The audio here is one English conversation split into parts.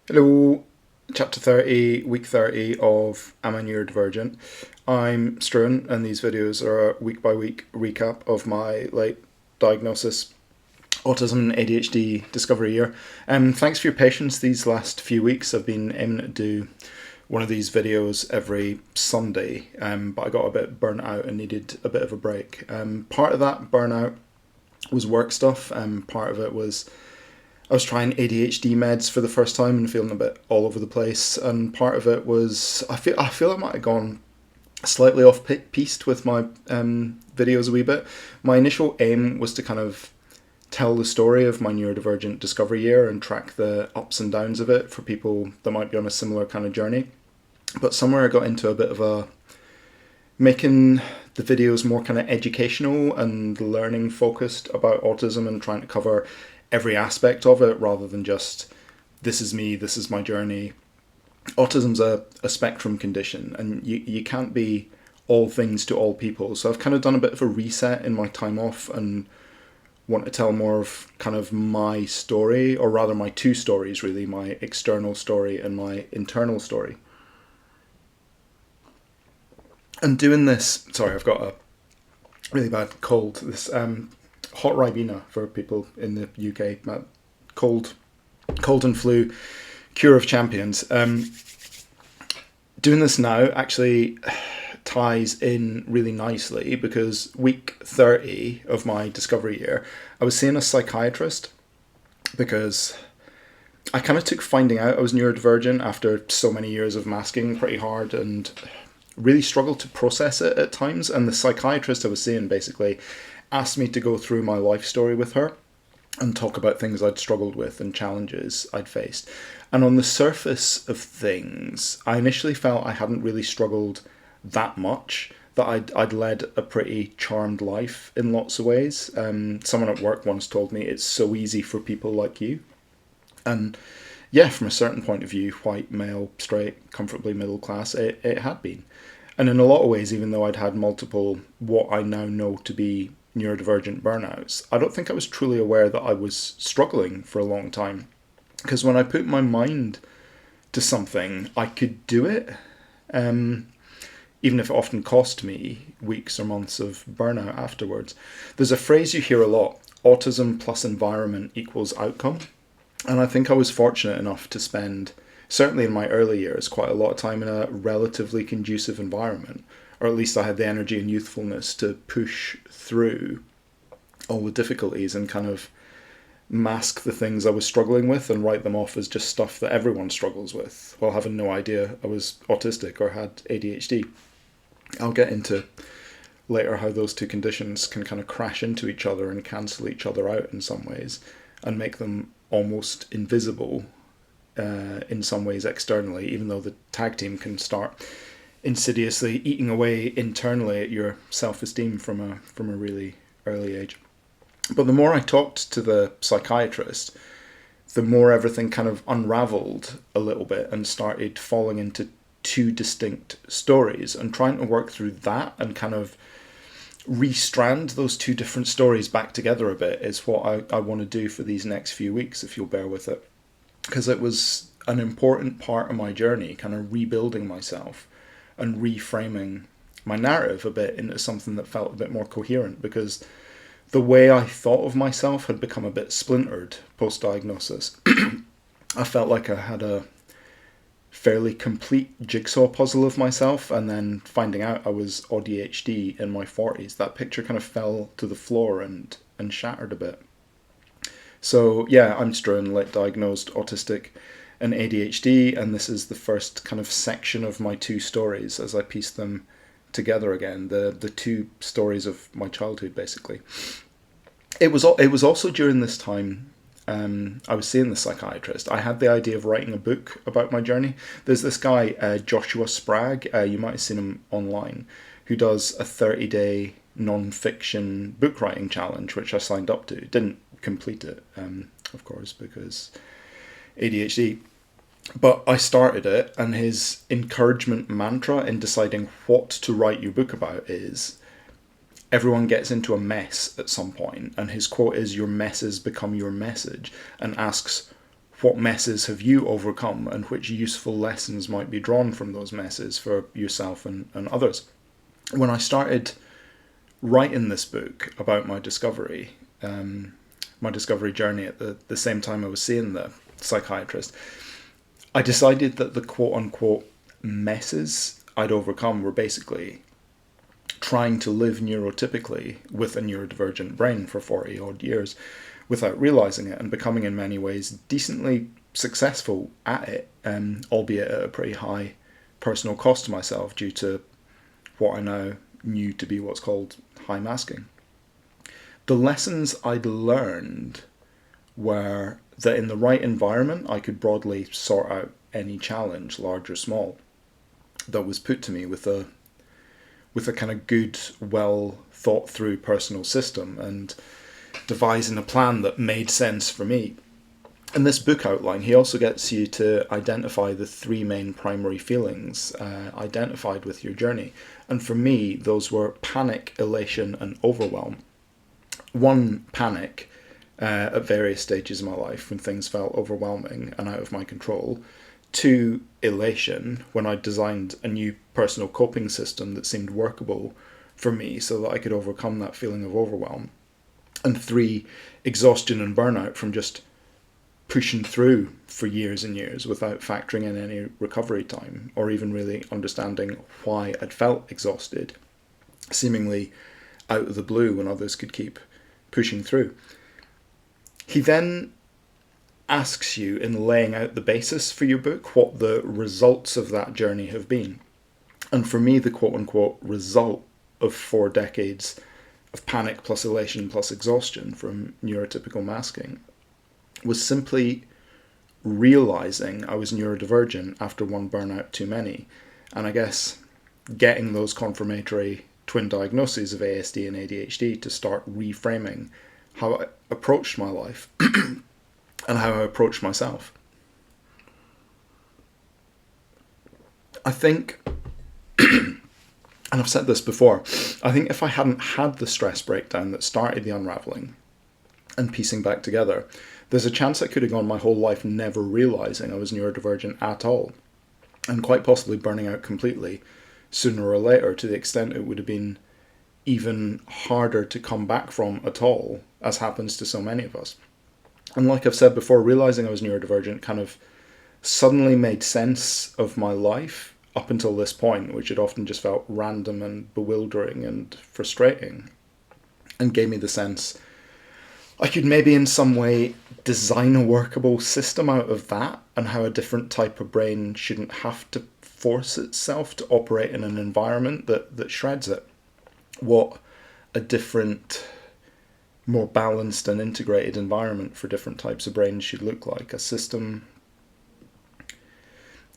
Hello, chapter 30, week 30 of Am I Neurodivergent? I'm Struan, and these videos are a week by week recap of my late diagnosis, Autism and ADHD discovery year. Thanks for your patience these last few weeks. I've been aiming to do one of these videos every Sunday, but I got a bit burnt out and needed a bit of a break. Part of that burnout was work stuff, and part of it was I was trying ADHD meds for the first time and feeling a bit all over the place. And part of it was I feel I might have gone slightly off piste with my videos a wee bit. My initial aim was to kind of tell the story of my neurodivergent discovery year and track the ups and downs of it for people that might be on a similar kind of journey. But somewhere I got into a bit of a making the videos more kind of educational and learning focused about autism and trying to cover every aspect of it rather than just this is me, this is my journey. Autism's a spectrum condition and you can't be all things to all people. So I've kind of done a bit of a reset in my time off and want to tell more of kind of my story, or rather my two stories really, my external story and my internal story. And doing this, sorry, I've got a really bad cold. This hot Ribena for people in the UK, cold and flu, cure of champions. Doing this now actually ties in really nicely because week 30 of my discovery year, I was seeing a psychiatrist because I kind of took finding out I was neurodivergent after so many years of masking pretty hard and really struggled to process it at times. And the psychiatrist I was seeing basically asked me to go through my life story with her and talk about things I'd struggled with and challenges I'd faced. And on the surface of things, I initially felt I hadn't really struggled that much, that I'd led a pretty charmed life in lots of ways. Someone at work once told me it's so easy for people like you. And yeah, from a certain point of view, white, male, straight, comfortably middle class, it had been. And in a lot of ways, even though I'd had multiple, what I now know to be neurodivergent burnouts, I don't think I was truly aware that I was struggling for a long time. Because when I put my mind to something, I could do it, even if it often cost me weeks or months of burnout afterwards. There's a phrase you hear a lot: autism plus environment equals outcome. And I think I was fortunate enough to spend, certainly in my early years, quite a lot of time in a relatively conducive environment, or at least I had the energy and youthfulness to push through all the difficulties and kind of mask the things I was struggling with and write them off as just stuff that everyone struggles with, while having no idea I was autistic or had ADHD. I'll get into later how those two conditions can kind of crash into each other and cancel each other out in some ways and make them almost invisible in some ways externally, even though the tag team can start insidiously eating away internally at your self-esteem from a really early age. But the more I talked to the psychiatrist, the more everything kind of unraveled a little bit and started falling into two distinct stories, and trying to work through that and kind of restrand those two different stories back together a bit is what I want to do for these next few weeks, if you'll bear with it. Because it was an important part of my journey, kind of rebuilding myself and reframing my narrative a bit into something that felt a bit more coherent, because the way I thought of myself had become a bit splintered post-diagnosis. I felt like I had a fairly complete jigsaw puzzle of myself, and then finding out I was AuDHD in my 40s, that picture kind of fell to the floor and shattered a bit. So yeah, I'm Struan, late diagnosed autistic and ADHD, and this is the first kind of section of my two stories as I piece them together again, the two stories of my childhood basically. It was also during this time I was seeing the psychiatrist. I had the idea of writing a book about my journey. There's this guy, Joshua Spragg, you might have seen him online, who does a 30-day non-fiction book writing challenge, which I signed up to. Didn't complete it, of course, because ADHD. But I started it, and his encouragement mantra in deciding what to write your book about is everyone gets into a mess at some point, and his quote is, "Your messes become your message," and asks, what messes have you overcome, and which useful lessons might be drawn from those messes for yourself and others. When I started writing this book about my discovery journey at the same time I was seeing the psychiatrist, I decided that the quote-unquote messes I'd overcome were basically trying to live neurotypically with a neurodivergent brain for 40 odd years without realizing it, and becoming in many ways decently successful at it, albeit at a pretty high personal cost to myself due to what I now knew to be what's called high masking. The lessons I'd learned were that in the right environment I could broadly sort out any challenge, large or small, that was put to me with a kind of good, well thought through personal system, and devising a plan that made sense for me. In this book outline, he also gets you to identify the three main primary feelings identified with your journey. And for me, those were panic, elation, and overwhelm. One, panic, at various stages of my life when things felt overwhelming and out of my control. Two, elation, when I designed a new personal coping system that seemed workable for me so that I could overcome that feeling of overwhelm. And three, exhaustion and burnout from just pushing through for years and years without factoring in any recovery time, or even really understanding why I'd felt exhausted, seemingly out of the blue when others could keep pushing through. He then asks you, in laying out the basis for your book, what the results of that journey have been. And for me, the quote-unquote result of 4 decades of panic plus elation plus exhaustion from neurotypical masking was simply realizing I was neurodivergent after one burnout too many, and I guess getting those confirmatory twin diagnoses of ASD and ADHD to start reframing how I approached my life and how I approached myself. I think, and I've said this before, I think if I hadn't had the stress breakdown that started the unraveling and piecing back together, there's a chance I could have gone my whole life never realizing I was neurodivergent at all, and quite possibly burning out completely sooner or later, to the extent it would have been even harder to come back from at all, as happens to so many of us. And like I've said before, realizing I was neurodivergent kind of suddenly made sense of my life up until this point, which had often just felt random and bewildering and frustrating, and gave me the sense I could maybe in some way design a workable system out of that, and how a different type of brain shouldn't have to force itself to operate in an environment that shreds it. What a different, more balanced and integrated environment for different types of brains should look like. A system,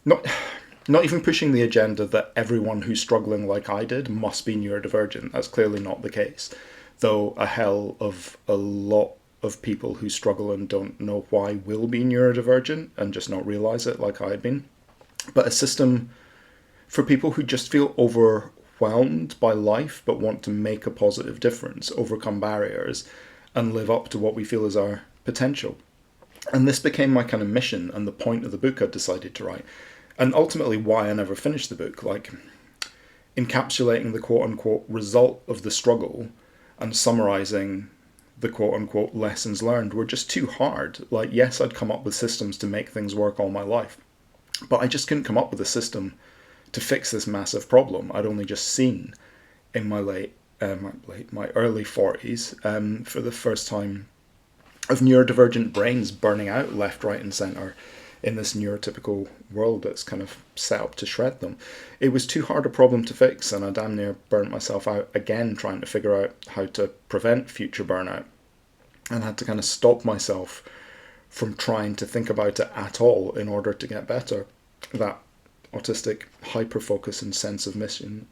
not even pushing the agenda that everyone who's struggling like I did must be neurodivergent. That's clearly not the case, though a hell of a lot of people who struggle and don't know why will be neurodivergent and just not realize it like I had been. But a system for people who just feel overwhelmed by life but want to make a positive difference, overcome barriers, and live up to what we feel is our potential. And this became my kind of mission and the point of the book I decided to write, and ultimately why I never finished the book. Like, encapsulating the quote-unquote result of the struggle and summarising the quote-unquote lessons learned were just too hard. Like, yes, I'd come up with systems to make things work all my life, but I just couldn't come up with a system to fix this massive problem I'd only just seen in my my early 40s, for the first time, of neurodivergent brains burning out left, right and centre in this neurotypical world that's kind of set up to shred them. It was too hard a problem to fix, and I damn near burnt myself out again trying to figure out how to prevent future burnout, and had to kind of stop myself from trying to think about it at all in order to get better. That autistic hyper-focus and sense of mission,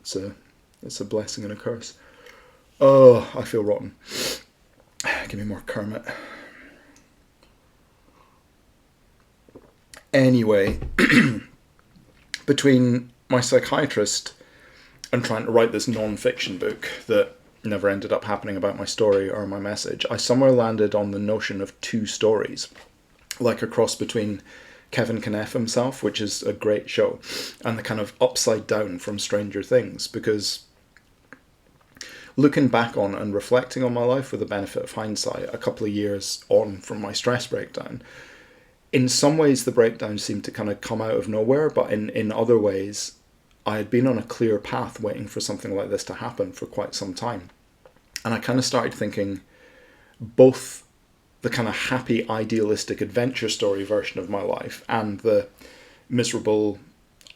it's a blessing and a curse. Oh, I feel rotten. Give me more Kermit. Anyway, between my psychiatrist and trying to write this non-fiction book that never ended up happening about my story or my message, I somewhere landed on the notion of 2 stories. like a cross between Kevin Kneff himself, which is a great show, and the kind of Upside Down from Stranger Things, because looking back on and reflecting on my life with the benefit of hindsight, a couple of years on from my stress breakdown, in some ways the breakdown seemed to kind of come out of nowhere, but in other ways I had been on a clear path waiting for something like this to happen for quite some time. And I kind of started thinking both the kind of happy, idealistic adventure story version of my life and the miserable,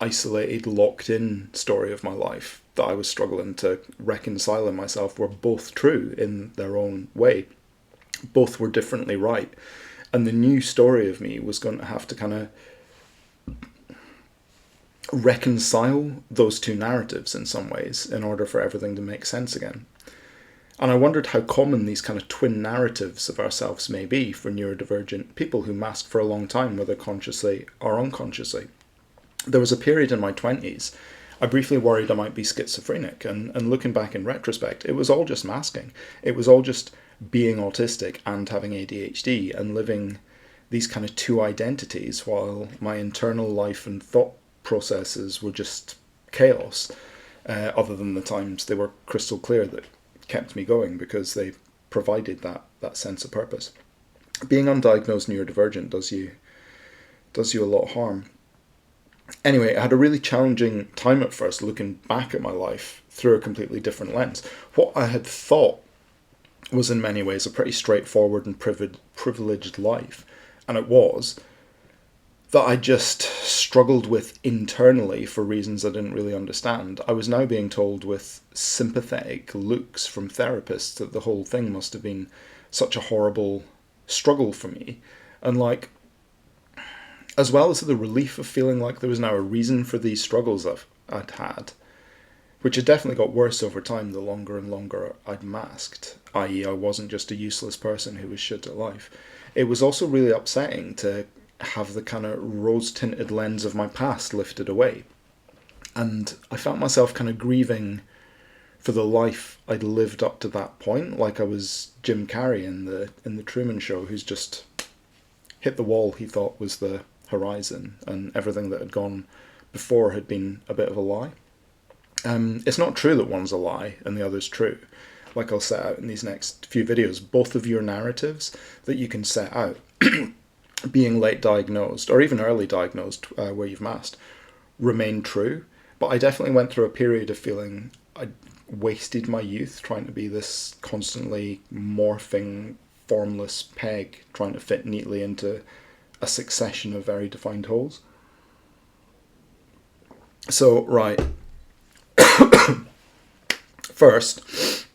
isolated, locked-in story of my life that I was struggling to reconcile in myself were both true in their own way. Both were differently right. And the new story of me was going to have to kind of reconcile those two narratives in some ways in order for everything to make sense again. And I wondered how common these kind of twin narratives of ourselves may be for neurodivergent people who mask for a long time, whether consciously or unconsciously. There was a period in my 20s, I briefly worried I might be schizophrenic, and looking back in retrospect, it was all just masking. It was all just being autistic and having ADHD and living these kind of two identities while my internal life and thought processes were just chaos, other than the times they were crystal clear that kept me going because they provided that sense of purpose. Being undiagnosed neurodivergent does you a lot of harm. Anyway, I had a really challenging time at first looking back at my life through a completely different lens. What I had thought was in many ways a pretty straightforward and privileged life, and it was, that I just struggled with internally for reasons I didn't really understand. I was now being told with sympathetic looks from therapists that the whole thing must have been such a horrible struggle for me. And like, as well as the relief of feeling like there was now a reason for these struggles I'd had, which had definitely got worse over time the longer and longer I'd masked, i.e. I wasn't just a useless person who was shit at life. It was also really upsetting to have the kind of rose-tinted lens of my past lifted away. And I felt myself kind of grieving for the life I'd lived up to that point, like I was Jim Carrey in the Truman Show, who's just hit the wall he thought was the horizon, and everything that had gone before had been a bit of a lie. It's not true that one's a lie and the other's true. Like I'll set out in these next few videos, both of your narratives that you can set out, being late diagnosed or even early diagnosed where you've masked, remain true. But I definitely went through a period of feeling I wasted my youth trying to be this constantly morphing, formless peg, trying to fit neatly into a succession of very defined holes. So, right. First,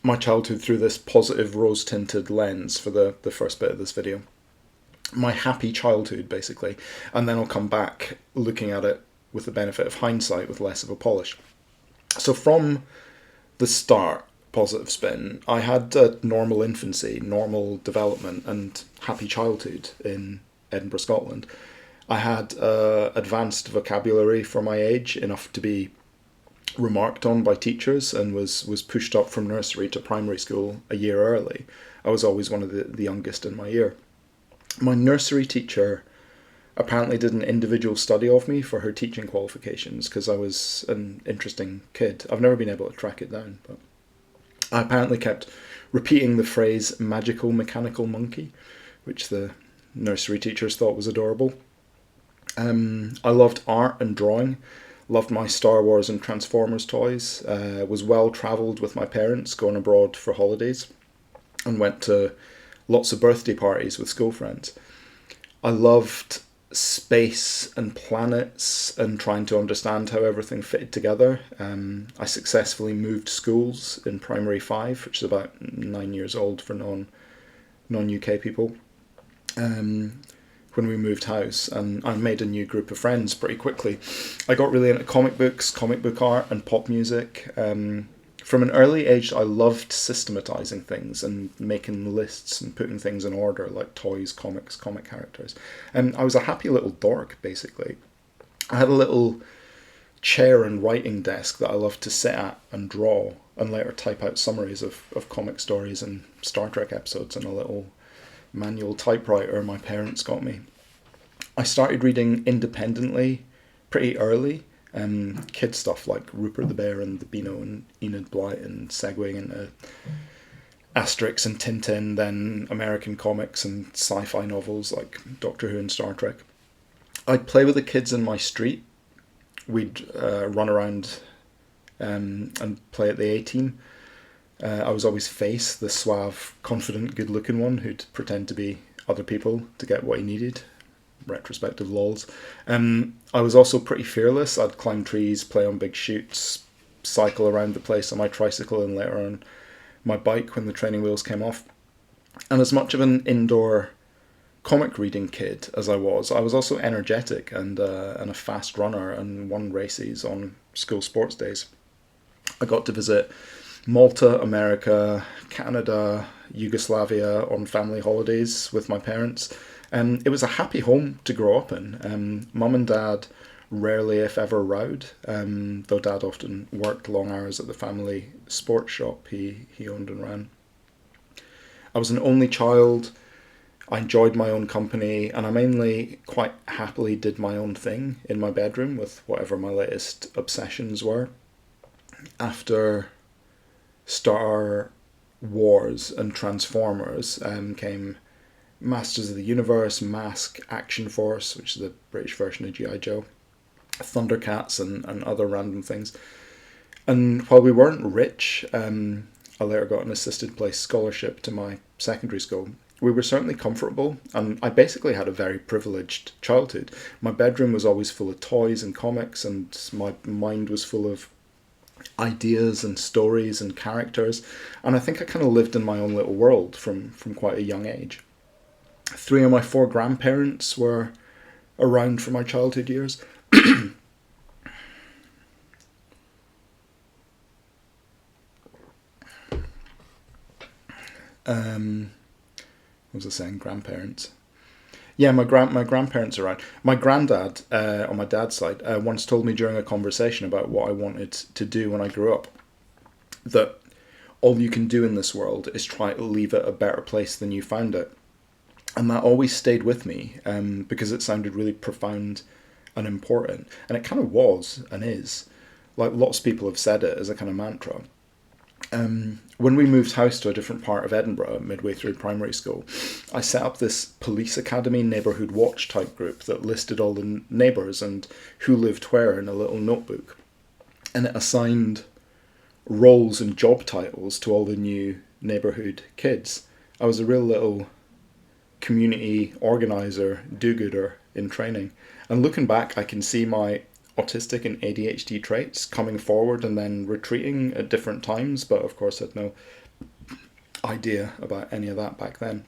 my childhood through this positive rose-tinted lens for the first bit of this video. My happy childhood, basically. And then I'll come back looking at it with the benefit of hindsight with less of a polish. So from the start, positive spin, I had a normal infancy, normal development and happy childhood in Edinburgh, Scotland. I had advanced vocabulary for my age, enough to be remarked on by teachers, and was pushed up from nursery to primary school a year early. I was always one of the youngest in my year. My nursery teacher apparently did an individual study of me for her teaching qualifications because I was an interesting kid. I've never been able to track it down, but I apparently kept repeating the phrase magical mechanical monkey, which the nursery teachers thought was adorable. I loved art and drawing, loved my Star Wars and Transformers toys, was well travelled with my parents, going abroad for holidays, and went to lots of birthday parties with school friends. I loved space and planets and trying to understand how everything fitted together. I successfully moved schools in primary 5, which is about 9 years old for non-UK people, when we moved house, and I made a new group of friends pretty quickly. I got really into comic books, comic book art and pop music. From an early age, I loved systematizing things and making lists and putting things in order, like toys, comics, comic characters. And I was a happy little dork, basically. I had a little chair and writing desk that I loved to sit at and draw, and later type out summaries of comic stories and Star Trek episodes in a little manual typewriter my parents got me. I started reading independently pretty early. Kid stuff like Rupert the Bear and the Beano and Enid Blyton, and segueing into Asterix and Tintin, then American comics and sci-fi novels like Doctor Who and Star Trek. I'd play with the kids in my street. We'd run around and play at the A-team. I was always Face, the suave, confident, good-looking one who'd pretend to be other people to get what he needed. Retrospective lols. I was also pretty fearless. I'd climb trees, play on big chutes, cycle around the place on my tricycle, and later on my bike when the training wheels came off. And as much of an indoor comic reading kid as I was also energetic and a fast runner, and won races on school sports days. I got to visit Malta, America, Canada, Yugoslavia on family holidays with my parents. It was a happy home to grow up in. Mum and Dad rarely, if ever, rowed, though Dad often worked long hours at the family sports shop he owned and ran. I was an only child. I enjoyed my own company, and I mainly quite happily did my own thing in my bedroom with whatever my latest obsessions were. After Star Wars and Transformers came Masters of the Universe, Mask, Action Force, which is the British version of G.I. Joe, Thundercats, and other random things. And while we weren't rich, I later got an assisted place scholarship to my secondary school. We were certainly comfortable, and I basically had a very privileged childhood. My bedroom was always full of toys and comics, and my mind was full of ideas and stories and characters, and I think I kind of lived in my own little world from quite a young age. 3 of my 4 grandparents were around for my childhood years. What was I saying? Grandparents. Yeah, my grandparents are around. My granddad, on my dad's side, once told me during a conversation about what I wanted to do when I grew up, that all you can do in this world is try to leave it a better place than you found it. And that always stayed with me, because it sounded really profound and important. And it kind of was and is. Like, lots of people have said it as a kind of mantra. When we moved house to a different part of Edinburgh midway through primary school, I set up this police academy neighbourhood watch type group that listed all the neighbours and who lived where in a little notebook. And it assigned roles and job titles to all the new neighbourhood kids. I was a real little community organiser, do-gooder in training. And looking back, I can see my autistic and ADHD traits coming forward and then retreating at different times, but of course I had no idea about any of that back then.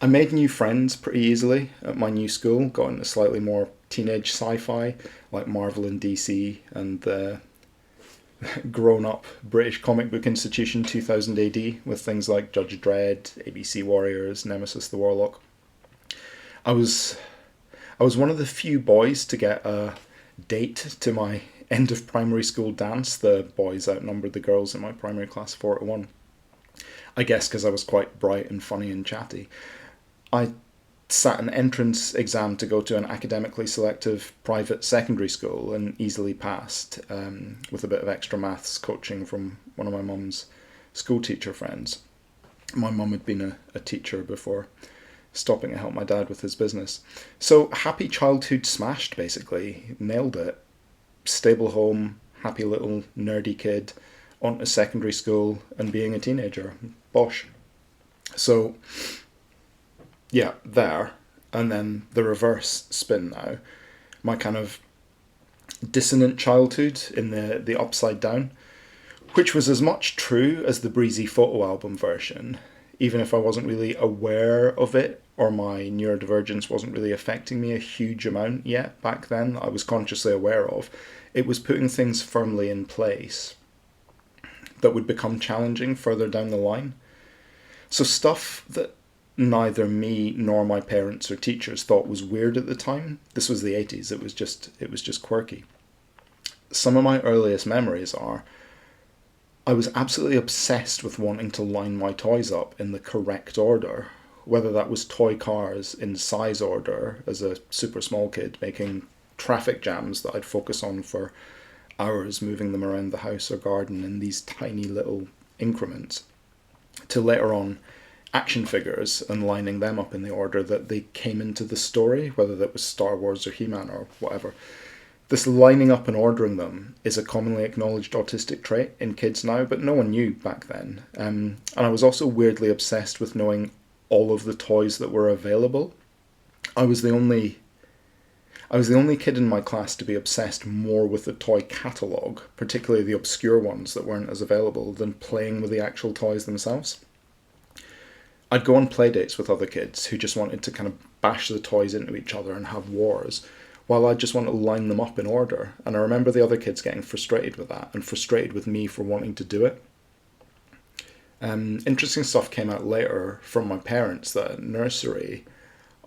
I made new friends pretty easily at my new school, got into slightly more teenage sci-fi like Marvel and DC and the grown-up British comic book institution 2000 AD with things like Judge Dredd, ABC Warriors, Nemesis the Warlock. I was one of the few boys to get a date to my end of primary school dance. The boys outnumbered the girls in my primary class 4-1. I guess because I was quite bright and funny and chatty. I sat an entrance exam to go to an academically selective private secondary school and easily passed, with a bit of extra maths coaching from one of my mum's school teacher friends. My mum had been a teacher before stopping to help my dad with his business. So happy childhood smashed, basically. Nailed it. Stable home, happy little nerdy kid, on to secondary school and being a teenager. Bosh. So, yeah, there. And then the reverse spin now. My kind of dissonant childhood in the upside down, which was as much true as the breezy photo album version, even if I wasn't really aware of it, or my neurodivergence wasn't really affecting me a huge amount yet back then, I was consciously aware of. It was putting things firmly in place that would become challenging further down the line. So stuff that neither me nor my parents or teachers thought was weird at the time. This was the 80s, it was just quirky. Some of my earliest memories are I was absolutely obsessed with wanting to line my toys up in the correct order, whether that was toy cars in size order as a super small kid, making traffic jams that I'd focus on for hours, moving them around the house or garden in these tiny little increments, to later on action figures and lining them up in the order that they came into the story, whether that was Star Wars or He-Man or whatever. This lining up and ordering them is a commonly acknowledged autistic trait in kids now, but no one knew back then. And I was also weirdly obsessed with knowing all of the toys that were available. I was the only kid in my class to be obsessed more with the toy catalogue, particularly the obscure ones that weren't as available, than playing with the actual toys themselves. I'd go on play dates with other kids who just wanted to kind of bash the toys into each other and have wars, while I just wanted to line them up in order. And I remember the other kids getting frustrated with that and frustrated with me for wanting to do it. Interesting stuff came out later from my parents that at nursery,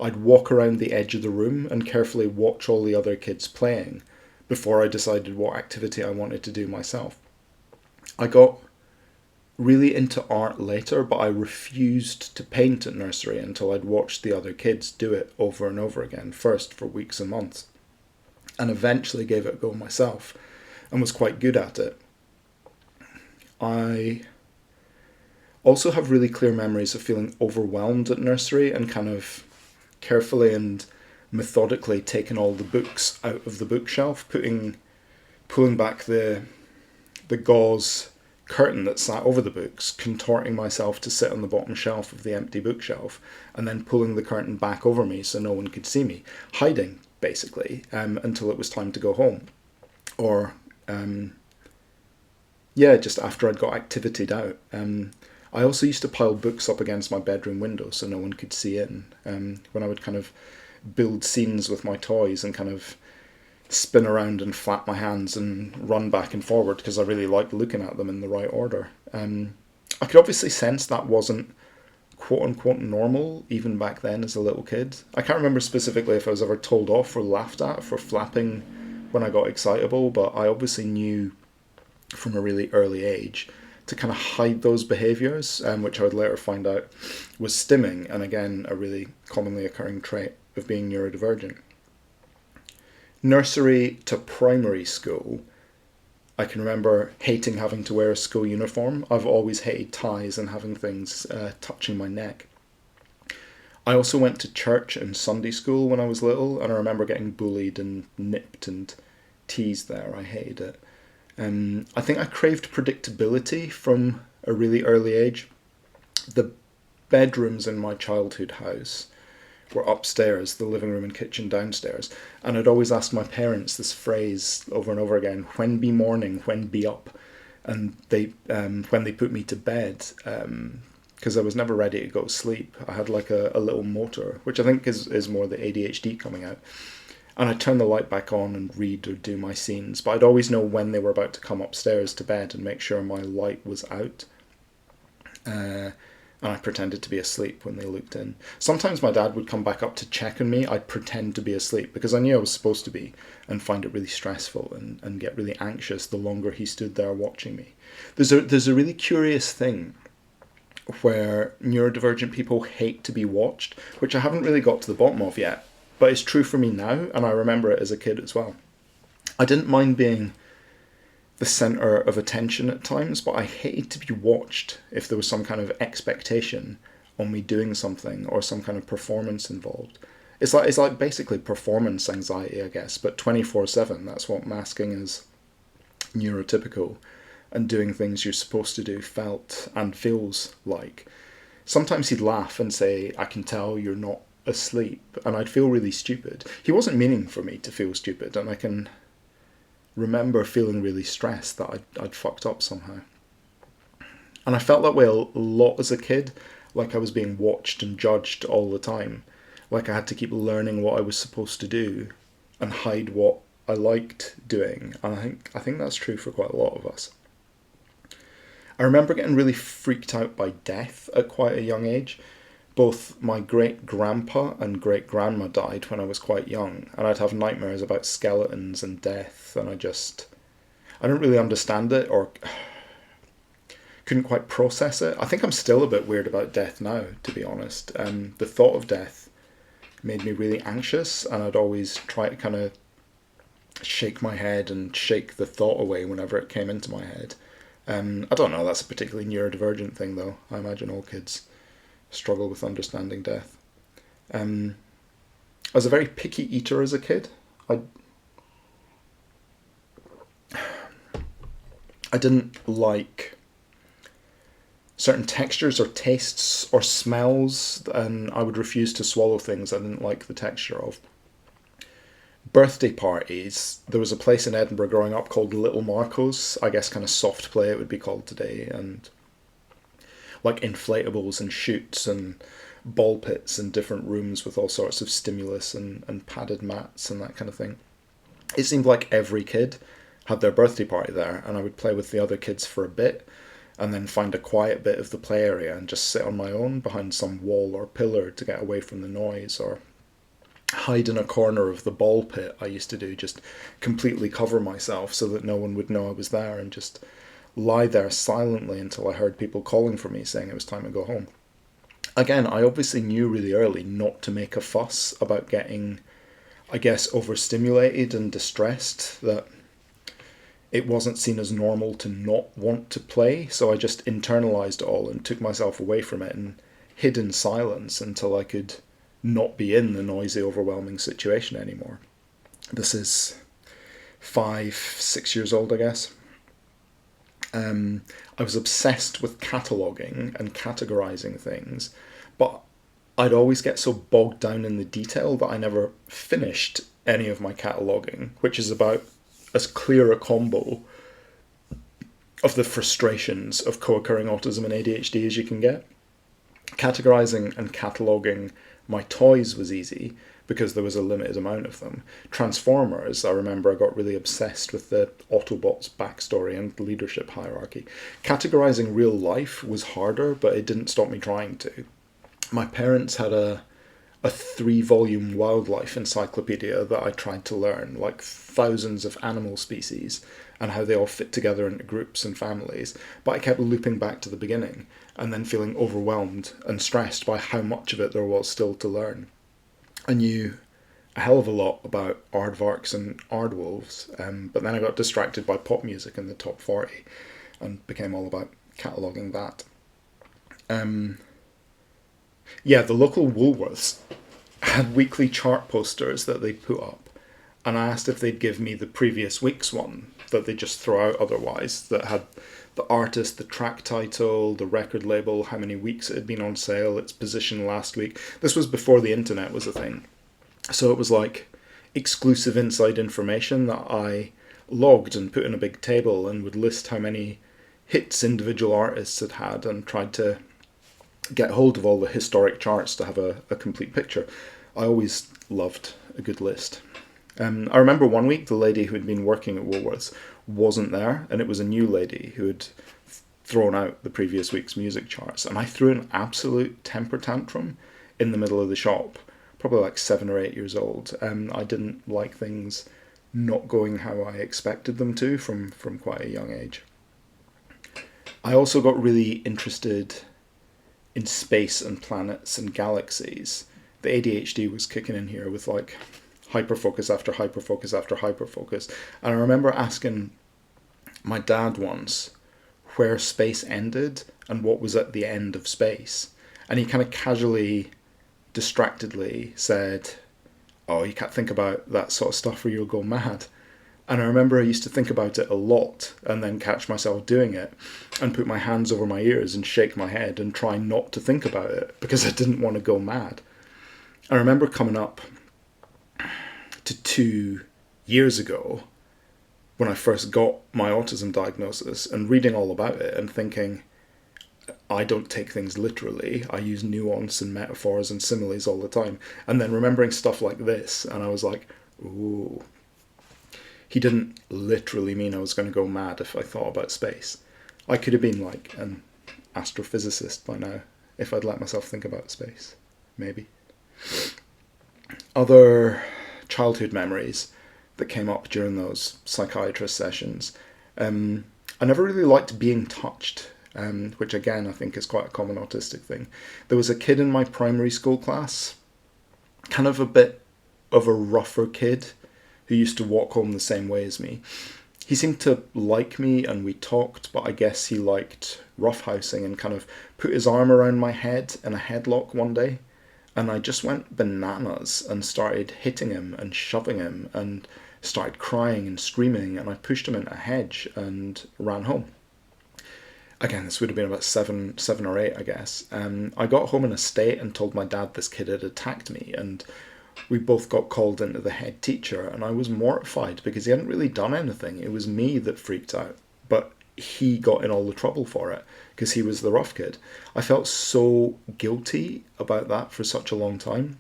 I'd walk around the edge of the room and carefully watch all the other kids playing before I decided what activity I wanted to do myself. I got really into art later, but I refused to paint at nursery until I'd watched the other kids do it over and over again, first for weeks and months, and eventually gave it a go myself and was quite good at it. I also have really clear memories of feeling overwhelmed at nursery and kind of carefully and methodically taking all the books out of the bookshelf, pulling back the gauze curtain that sat over the books, contorting myself to sit on the bottom shelf of the empty bookshelf, and then pulling the curtain back over me so no one could see me, hiding basically, until it was time to go home, or just after I'd got activitied out. I also used to pile books up against my bedroom window so no one could see in, when I would kind of build scenes with my toys and kind of spin around and flap my hands and run back and forward because I really liked looking at them in the right order. I could obviously sense that wasn't quote-unquote normal even back then as a little kid. I can't remember specifically if I was ever told off or laughed at for flapping when I got excitable, but I obviously knew from a really early age to kind of hide those behaviours, which I would later find out was stimming, and again, a really commonly occurring trait of being neurodivergent. Nursery to primary school, I can remember hating having to wear a school uniform. I've always hated ties and having things touching my neck. I also went to church and Sunday school when I was little, and I remember getting bullied and nipped and teased there. I hated it. I think I craved predictability from a really early age. The bedrooms in my childhood house were upstairs, the living room and kitchen downstairs, and I'd always ask my parents this phrase over and over again: when be morning, when be up, and they when they put me to bed, because I was never ready to go to sleep. I had like a little motor, which I think is more the ADHD coming out, and I'd turn the light back on and read or do my scenes, but I'd always know when they were about to come upstairs to bed and make sure my light was out. And I pretended to be asleep when they looked in. Sometimes my dad would come back up to check on me. I'd pretend to be asleep because I knew I was supposed to be, and find it really stressful and get really anxious the longer he stood there watching me. There's a really curious thing where neurodivergent people hate to be watched, which I haven't really got to the bottom of yet, but it's true for me now, and I remember it as a kid as well. I didn't mind being the centre of attention at times, but I hated to be watched if there was some kind of expectation on me doing something or some kind of performance involved. It's like basically performance anxiety, I guess, but 24/7. That's what masking as neurotypical and doing things you're supposed to do felt and feels like. Sometimes he'd laugh and say, "I can tell you're not asleep," and I'd feel really stupid. He wasn't meaning for me to feel stupid, and I can remember feeling really stressed that I'd fucked up somehow. And I felt that way a lot as a kid, like I was being watched and judged all the time, like I had to keep learning what I was supposed to do and hide what I liked doing. And I think that's true for quite a lot of us. I remember getting really freaked out by death at quite a young age. Both my great-grandpa and great-grandma died when I was quite young, and I'd have nightmares about skeletons and death, and I don't really understand it or couldn't quite process it. I think I'm still a bit weird about death now, to be honest. The thought of death made me really anxious, and I'd always try to kind of shake my head and shake the thought away whenever it came into my head. I don't know, that's a particularly neurodivergent thing though. I imagine all kids struggle with understanding death. I was a very picky eater as a kid. I didn't like certain textures or tastes or smells, and I would refuse to swallow things I didn't like the texture of. Birthday parties, there was a place in Edinburgh growing up called Little Marco's, I guess kind of soft play it would be called today, and like inflatables and chutes and ball pits and different rooms with all sorts of stimulus and padded mats and that kind of thing. It seemed like every kid had their birthday party there, and I would play with the other kids for a bit and then find a quiet bit of the play area and just sit on my own behind some wall or pillar to get away from the noise, or hide in a corner of the ball pit. I used to do, just completely cover myself so that no one would know I was there, and just lie there silently until I heard people calling for me saying it was time to go home. Again, I obviously knew really early not to make a fuss about getting, I guess, overstimulated and distressed, that it wasn't seen as normal to not want to play, so I just internalized it all and took myself away from it and hid in silence until I could not be in the noisy, overwhelming situation anymore. This is 5-6 years old, I guess. I was obsessed with cataloguing and categorizing things, but I'd always get so bogged down in the detail that I never finished any of my cataloguing, which is about as clear a combo of the frustrations of co-occurring autism and ADHD as you can get. Categorizing and cataloguing my toys was easy because there was a limited amount of them. Transformers, I remember I got really obsessed with the Autobots' backstory and leadership hierarchy. Categorizing real life was harder, but it didn't stop me trying to. My parents had a 3-volume wildlife encyclopedia that I tried to learn, like thousands of animal species and how they all fit together into groups and families, but I kept looping back to the beginning and then feeling overwhelmed and stressed by how much of it there was still to learn. I knew a hell of a lot about aardvarks and aardwolves, but then I got distracted by pop music in the top 40 and became all about cataloguing that. The local Woolworths had weekly chart posters that they put up, and I asked if they'd give me the previous week's one that they just throw out otherwise, that had the artist, the track title, the record label, how many weeks it had been on sale, its position last week. This was before the internet was a thing. So it was like exclusive inside information that I logged and put in a big table, and would list how many hits individual artists had had, and tried to get hold of all the historic charts to have a complete picture. I always loved a good list. I remember one week the lady who had been working at Woolworths wasn't there, and it was a new lady who had thrown out the previous week's music charts, and I threw an absolute temper tantrum in the middle of the shop, probably like 7 or 8 years old. I didn't like things not going how I expected them to from quite a young age. I also got really interested in space and planets and galaxies. The ADHD was kicking in here with like hyperfocus after hyperfocus after hyperfocus. And I remember asking my dad once where space ended and what was at the end of space. And he kind of casually, distractedly said, "Oh, you can't think about that sort of stuff or you'll go mad." And I remember I used to think about it a lot and then catch myself doing it and put my hands over my ears and shake my head and try not to think about it because I didn't want to go mad. I remember coming up to 2 years ago when I first got my autism diagnosis and reading all about it and thinking, I don't take things literally. I use nuance and metaphors and similes all the time. And then remembering stuff like this, and I was like, ooh. He didn't literally mean I was going to go mad if I thought about space. I could have been like an astrophysicist by now if I'd let myself think about space. Maybe. Other childhood memories that came up during those psychiatrist sessions. I never really liked being touched. which again I think is quite a common autistic thing. There was a kid in my primary school class, kind of a bit of a rougher kid, who used to walk home the same way as me. He seemed to like me and we talked, but I guess he liked roughhousing and kind of put his arm around my head in a headlock one day. And I just went bananas and started hitting him and shoving him and started crying and screaming, and I pushed him into a hedge and ran home. Again, this would have been about seven or eight, I guess. I got home in a state and told my dad this kid had attacked me, and we both got called into the head teacher, and I was mortified because he hadn't really done anything. It was me that freaked out, but he got in all the trouble for it because he was the rough kid. I felt so guilty about that for such a long time.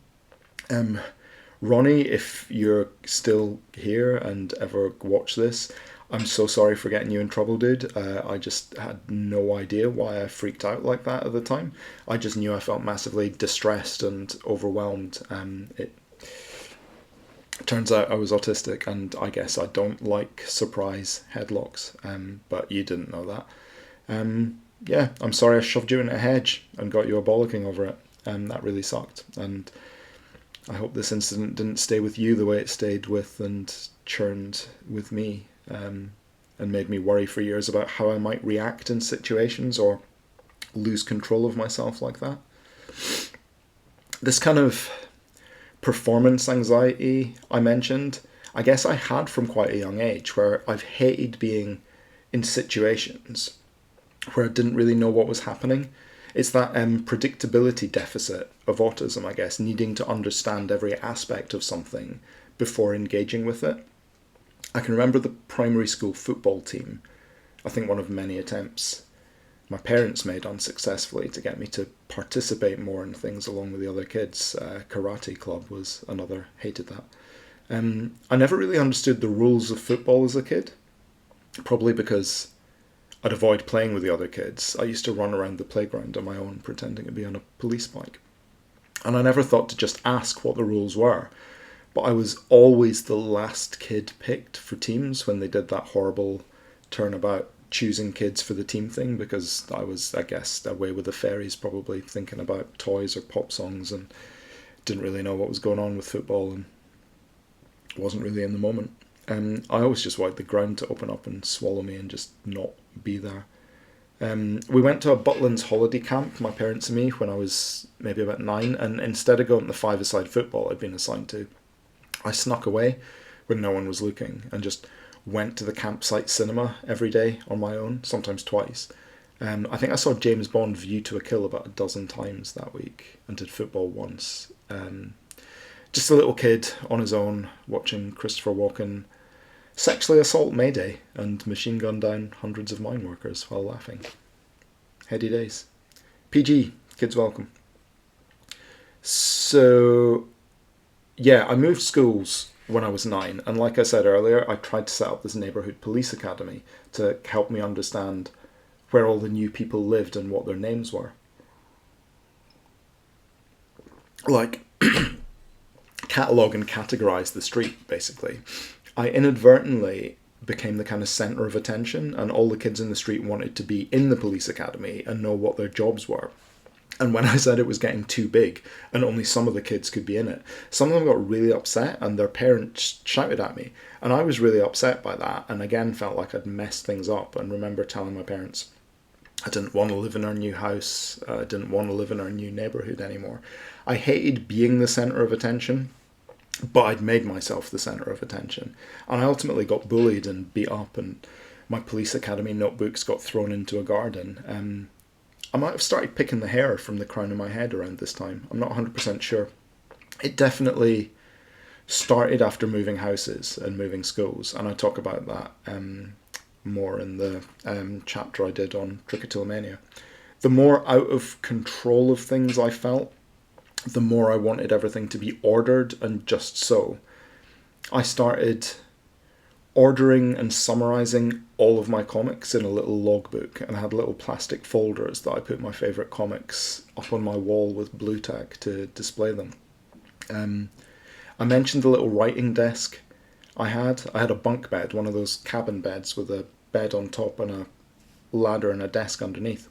Ronnie, if you're still here and ever watch this, I'm so sorry for getting you in trouble, dude. I just had no idea why I freaked out like that at the time. I just knew I felt massively distressed and overwhelmed. It turns out I was autistic, and I guess I don't like surprise headlocks, but you didn't know that. Yeah, I'm sorry I shoved you in a hedge and got you a bollocking over it. That really sucked. And I hope this incident didn't stay with you the way it stayed with and churned with me, and made me worry for years about how I might react in situations or lose control of myself like that. This kind of performance anxiety I mentioned, I guess I had from quite a young age, where I've hated being in situations where I didn't really know what was happening. It's that predictability deficit of autism, I guess, needing to understand every aspect of something before engaging with it. I can remember the primary school football team, I think one of many attempts my parents made unsuccessfully to get me to participate more in things along with the other kids. Karate club was another, hated that. I never really understood the rules of football as a kid, probably because I'd avoid playing with the other kids. I used to run around the playground on my own, pretending to be on a police bike. And I never thought to just ask what the rules were. But I was always the last kid picked for teams when they did that horrible turnabout choosing kids for the team thing, because I was, I guess, away with the fairies, probably thinking about toys or pop songs, and didn't really know what was going on with football and wasn't really in the moment. I always just wanted the ground to open up and swallow me and just not be there. We went to a Butlins holiday camp, my parents and me, when I was maybe about 9, and instead of going to the five-a-side football I'd been assigned to, I snuck away when no one was looking and just went to the campsite cinema every day on my own, sometimes twice. I think I saw James Bond View to a Kill about a dozen times that week, and did football once. Just a little kid on his own watching Christopher Walken sexually assault Mayday and machine gun down hundreds of mine workers while laughing. Heady days. PG, kids welcome. So, yeah, I moved schools when I was 9, and like I said earlier, I tried to set up this neighbourhood police academy to help me understand where all the new people lived and what their names were. Like, catalogue and categorise the street, basically. I inadvertently became the kind of centre of attention, and all the kids in the street wanted to be in the police academy and know what their jobs were. And when I said it was getting too big and only some of the kids could be in it, some of them got really upset and their parents shouted at me. And I was really upset by that, and again felt like I'd messed things up, and remember telling my parents I didn't want to live in our new house, I didn't want to live in our new neighbourhood anymore. I hated being the centre of attention, but I'd made myself the centre of attention. And I ultimately got bullied and beat up, and my police academy notebooks got thrown into a garden. I might have started picking the hair from the crown of my head around this time. I'm not 100% sure. It definitely started after moving houses and moving schools, and I talk about that more in the chapter I did on trichotillomania. The more out of control of things I felt, the more I wanted everything to be ordered and just so. I started ordering and summarising all of my comics in a little logbook, and I had little plastic folders that I put my favourite comics up on my wall with blue tack to display them. I mentioned the little writing desk I had. I had a bunk bed, one of those cabin beds with a bed on top and a ladder and a desk underneath.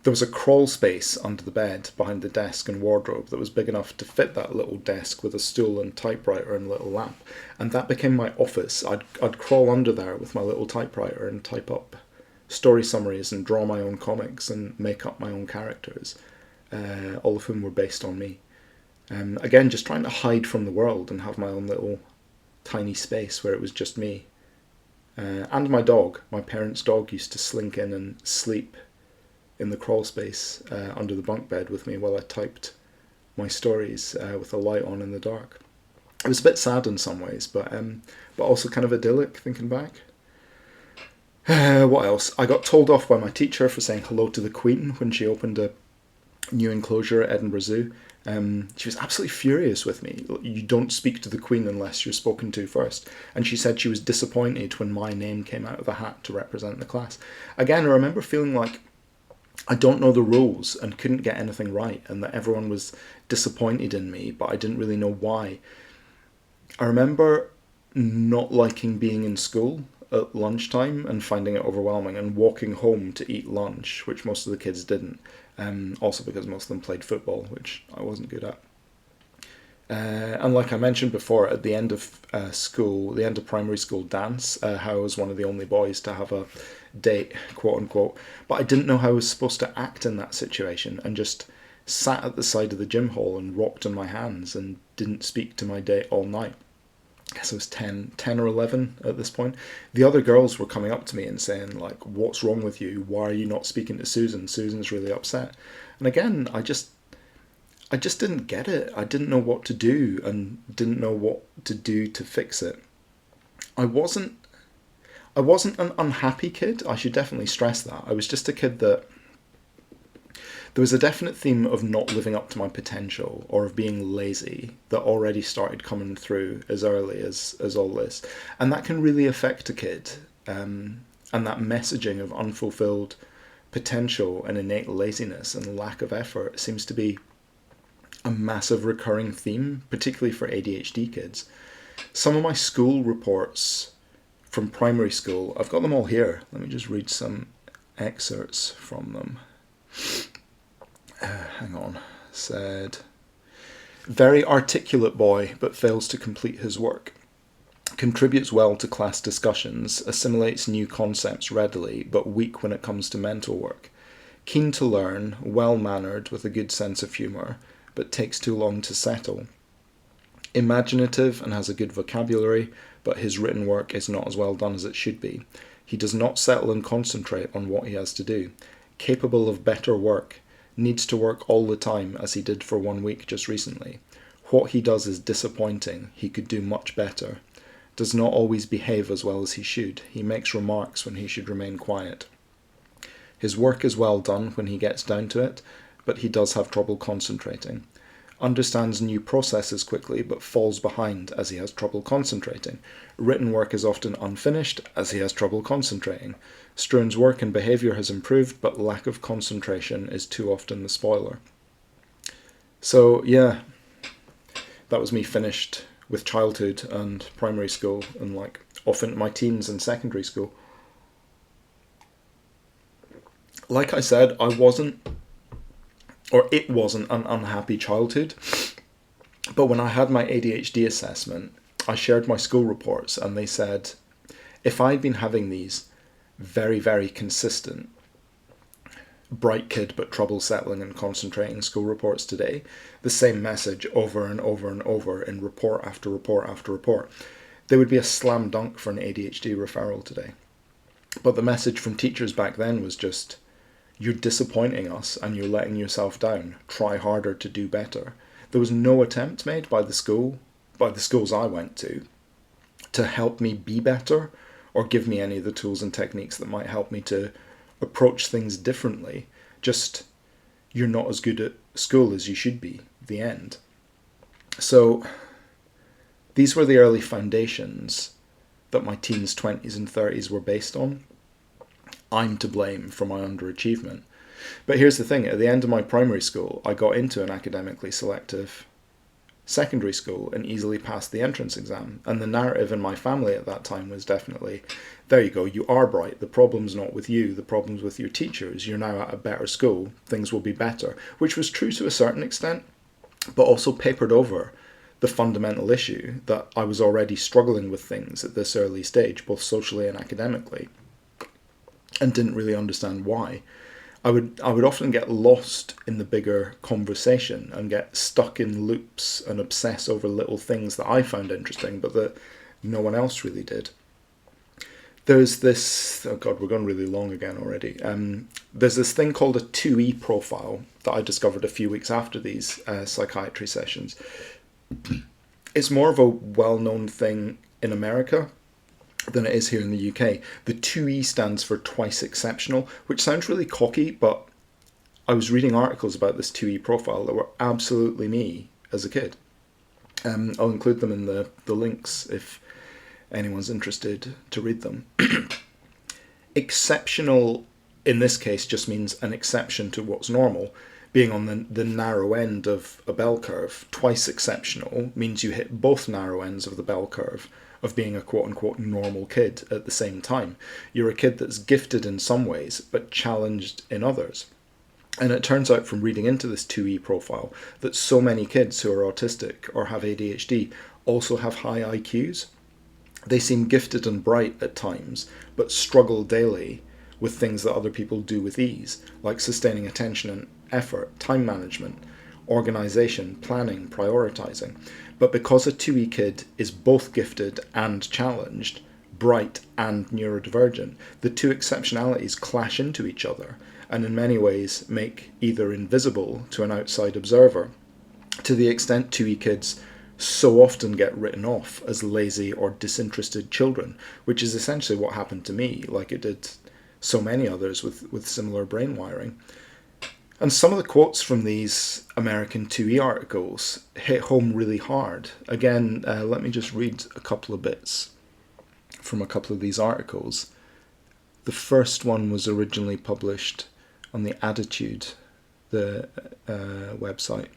There was a crawl space under the bed behind the desk and wardrobe that was big enough to fit that little desk with a stool and typewriter and little lamp. And that became my office. I'd crawl under there with my little typewriter and type up story summaries and draw my own comics and make up my own characters, all of whom were based on me. Again, just trying to hide from the world and have my own little tiny space where it was just me. And my dog, my parents' dog, used to slink in and sleep in the crawl space under the bunk bed with me while I typed my stories with a light on in the dark. It was a bit sad in some ways, but also kind of idyllic thinking back. What else? I got told off by my teacher for saying hello to the Queen when she opened a new enclosure at Edinburgh Zoo. She was absolutely furious with me. You don't speak to the Queen unless you're spoken to first. And she said she was disappointed when my name came out of the hat to represent the class. Again, I remember feeling like I don't know the rules and couldn't get anything right, and that everyone was disappointed in me, but I didn't really know why. I remember not liking being in school at lunchtime and finding it overwhelming, and walking home to eat lunch, which most of the kids didn't, also because most of them played football, which I wasn't good at. And like I mentioned before, at the end of school, the end of primary school dance, how I was one of the only boys to have a date, quote unquote, but I didn't know how I was supposed to act in that situation, and just sat at the side of the gym hall and rocked on my hands and didn't speak to my date all night. I guess I was 10 or 11 at this point. The other girls were coming up to me and saying, like, what's wrong with you? Why are you not speaking to Susan? Susan's really upset. And again, I just didn't get it. I didn't know what to do and didn't know what to do to fix it. I wasn't an unhappy kid. I should definitely stress that. I was just a kid that there was a definite theme of not living up to my potential or of being lazy that already started coming through as early as all this. And that can really affect a kid. And that messaging of unfulfilled potential and innate laziness and lack of effort seems to be a massive recurring theme, particularly for ADHD kids. Some of my school reports from primary school, I've got them all here. Let me just read some excerpts from them. Hang on. Said, very articulate boy, but fails to complete his work. Contributes well to class discussions, assimilates new concepts readily, but weak when it comes to mental work. Keen to learn, well-mannered with a good sense of humour, but takes too long to settle. Imaginative and has a good vocabulary, but his written work is not as well done as it should be. He does not settle and concentrate on what he has to do. Capable of better work, needs to work all the time as he did for 1 week just recently. What he does is disappointing, he could do much better. Does not always behave as well as he should. He makes remarks when he should remain quiet. His work is well done when he gets down to it, but he does have trouble concentrating. Understands new processes quickly, but falls behind as he has trouble concentrating. Written work is often unfinished as he has trouble concentrating. Struan's work and behaviour has improved, but lack of concentration is too often the spoiler. So, yeah, that was me finished with childhood and primary school and often my teens and secondary school. Like I said, it wasn't an unhappy childhood, but when I had my ADHD assessment, I shared my school reports and they said if I'd been having these very, very consistent bright kid but trouble settling and concentrating school reports today, the same message over and over and over in report after report after report, they would be a slam dunk for an ADHD referral today. But the message from teachers back then was just, you're disappointing us and you're letting yourself down. Try harder to do better. There was no attempt made by the schools I went to help me be better or give me any of the tools and techniques that might help me to approach things differently. Just, you're not as good at school as you should be, the end. So these were the early foundations that my teens, 20s and 30s were based on. I'm to blame for my underachievement. But here's the thing, at the end of my primary school, I got into an academically selective secondary school and easily passed the entrance exam. And the narrative in my family at that time was definitely, there you go, you are bright, the problem's not with you, the problem's with your teachers, you're now at a better school, things will be better, which was true to a certain extent, but also papered over the fundamental issue that I was already struggling with things at this early stage, both socially and academically, and didn't really understand why. I would often get lost in the bigger conversation and get stuck in loops and obsess over little things that I found interesting, but that no one else really did. There's this, oh God, we're going really long again already. There's this thing called a 2E profile that I discovered a few weeks after these psychiatry sessions. It's more of a well-known thing in America than it is here in the UK. The 2E stands for twice exceptional, which sounds really cocky, but I was reading articles about this 2E profile that were absolutely me as a kid. I'll include them in the links if anyone's interested to read them. Exceptional in this case just means an exception to what's normal, being on the narrow end of a bell curve. Twice exceptional means you hit both narrow ends of the bell curve of being a quote-unquote normal kid at the same time. You're a kid that's gifted in some ways, but challenged in others. And it turns out from reading into this 2E profile that so many kids who are autistic or have ADHD also have high IQs. They seem gifted and bright at times, but struggle daily with things that other people do with ease, like sustaining attention and effort, time management, organisation, planning, prioritising. But because a 2E kid is both gifted and challenged, bright and neurodivergent, the two exceptionalities clash into each other and in many ways make either invisible to an outside observer, to the extent 2E kids so often get written off as lazy or disinterested children, which is essentially what happened to me, like it did so many others with similar brain wiring. And some of the quotes from these American 2E articles hit home really hard. Again, let me just read a couple of bits from a couple of these articles. The first one was originally published on the Attitude, the website.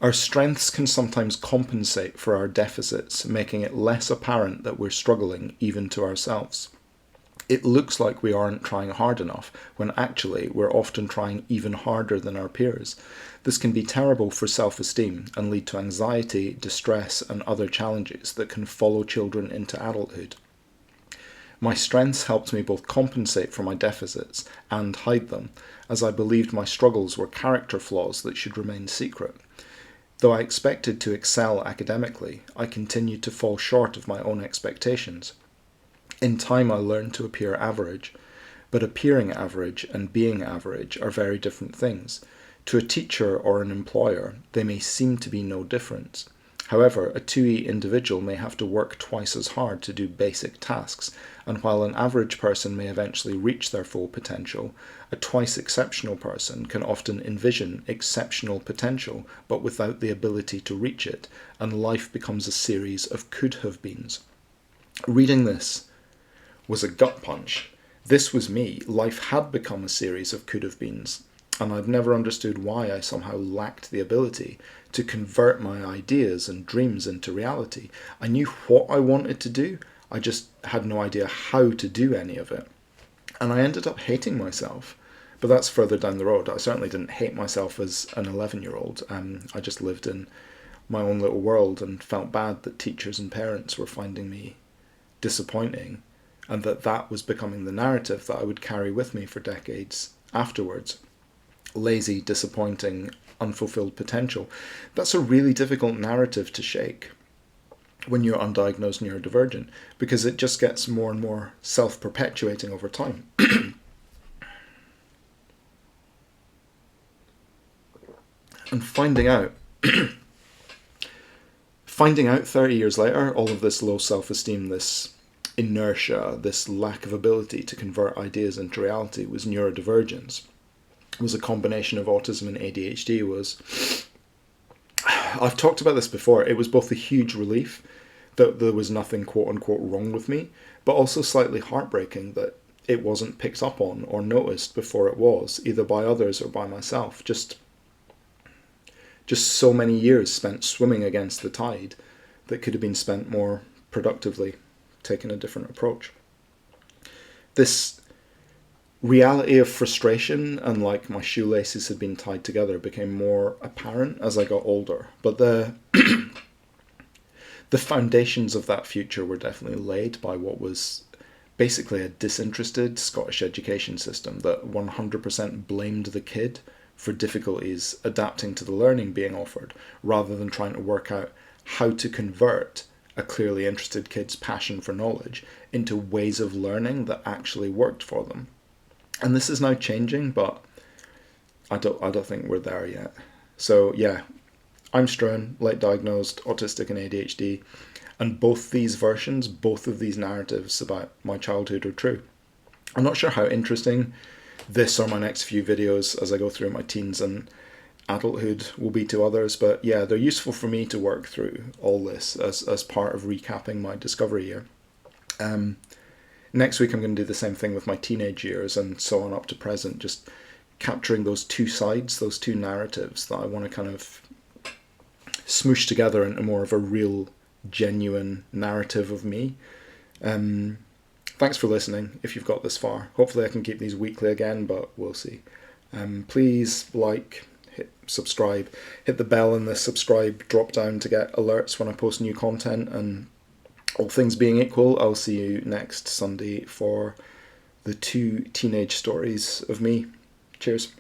Our strengths can sometimes compensate for our deficits, making it less apparent that we're struggling even to ourselves. It looks like we aren't trying hard enough, when actually we're often trying even harder than our peers. This can be terrible for self-esteem and lead to anxiety, distress, and other challenges that can follow children into adulthood. My strengths helped me both compensate for my deficits and hide them, as I believed my struggles were character flaws that should remain secret. Though I expected to excel academically, I continued to fall short of my own expectations. In time I learned to appear average, but appearing average and being average are very different things. To a teacher or an employer, they may seem to be no difference. However, a 2E individual may have to work twice as hard to do basic tasks, and while an average person may eventually reach their full potential, a twice exceptional person can often envision exceptional potential, but without the ability to reach it, and life becomes a series of could-have-beens. Reading this was a gut punch. This was me. Life had become a series of could-have-beens, and I'd never understood why I somehow lacked the ability to convert my ideas and dreams into reality. I knew what I wanted to do, I just had no idea how to do any of it. And I ended up hating myself. But that's further down the road. I certainly didn't hate myself as an 11-year-old. I just lived in my own little world and felt bad that teachers and parents were finding me disappointing, and that was becoming the narrative that I would carry with me for decades afterwards. Lazy, disappointing, unfulfilled potential. That's a really difficult narrative to shake when you're undiagnosed neurodivergent, because it just gets more and more self-perpetuating over time. And finding out 30 years later, all of this low self-esteem, this inertia, this lack of ability to convert ideas into reality was neurodivergence, was a combination of autism and ADHD. I've talked about this before, it was both a huge relief that there was nothing quote-unquote wrong with me, but also slightly heartbreaking that it wasn't picked up on or noticed before it was, either by others or by myself. Just just so many years spent swimming against the tide that could have been spent more productively, taking a different approach. This reality of frustration and like my shoelaces had been tied together became more apparent as I got older. But the foundations of that future were definitely laid by what was basically a disinterested Scottish education system that 100% blamed the kid for difficulties adapting to the learning being offered, rather than trying to work out how to convert a clearly interested kid's passion for knowledge into ways of learning that actually worked for them. And this is now changing, but I don't think we're there yet. So yeah, I'm Struan, late diagnosed, autistic and ADHD, and both these versions, both of these narratives about my childhood are true. I'm not sure how interesting this or my next few videos as I go through my teens and adulthood will be to others, but yeah, they're useful for me to work through all this as part of recapping my discovery year. Next week I'm going to do the same thing with my teenage years and so on up to present, just capturing those two sides, those two narratives that I want to kind of smoosh together into more of a real, genuine narrative of me. Thanks for listening if you've got this far. Hopefully I can keep these weekly again, but we'll see. Please like, hit subscribe, hit the bell in the subscribe drop down to get alerts when I post new content, and all things being equal, I'll see you next Sunday for the 2 teenage stories of me. Cheers.